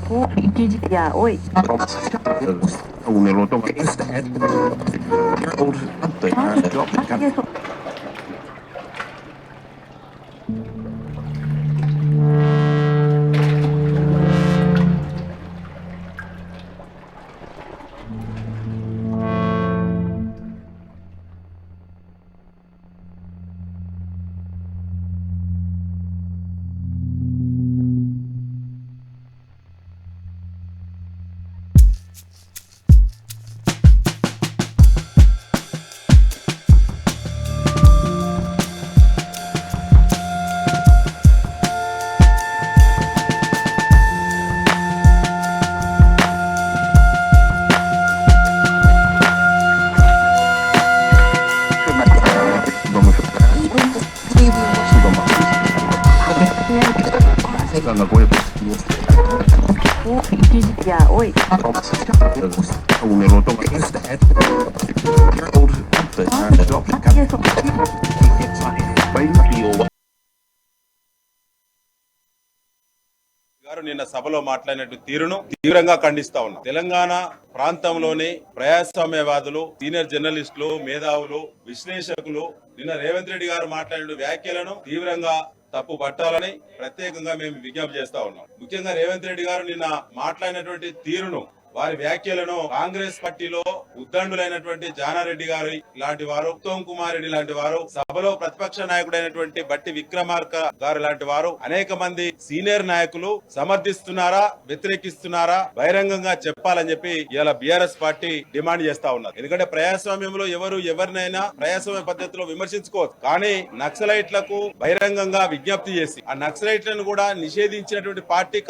お、一時や、おい。お、一時や、おい。గారు నిన్న సభలో మాట్లాడినట్టు తీరును తీవ్రంగా ఖండిస్తా ఉన్నాం. తెలంగాణ ప్రాంతంలోని ప్రజాస్వామ్యవాదులు, సీనియర్ జర్నలిస్టులు, మేధావులు, విశ్లేషకులు నిన్న రేవంత్ రెడ్డి గారు మాట్లాడిన వ్యాఖ్యలను తీవ్రంగా తప్పు పట్టాలని ప్రత్యేకంగా మేము విజ్ఞప్తి చేస్తా ఉన్నాం. ముఖ్యంగా రేవంత్ రెడ్డి గారు నిన్న మాట్లాడినటువంటి తీరును, వారి వ్యాఖ్యలను కాంగ్రెస్ పార్టీలో ఉద్దండులైనటువంటి జానారెడ్డి గారు లాంటి వారు, ఉత్తమ్ కుమార్ రెడ్డి లాంటి వారు, సభలో ప్రతిపక్ష నాయకుడైనటువంటి బట్టి విక్రమార్క గారు లాంటి వారు, అనేక మంది సీనియర్ నాయకులు సమర్థిస్తున్నారా, వ్యతిరేకిస్తున్నారా బహిరంగంగా చెప్పాలని చెప్పి ఇలా బీఆర్ఎస్ పార్టీ డిమాండ్ చేస్తా ఉన్నారు. ఎందుకంటే ప్రజాస్వామ్యంలో ఎవరు ఎవరినైనా ప్రజాస్వామ్య పద్ధతిలో విమర్శించుకోవచ్చు, కానీ నక్సలైట్లకు బహిరంగంగా విజ్ఞప్తి చేసి ఆ నక్సలైట్లను కూడా నిషేధించినటువంటి పార్టీ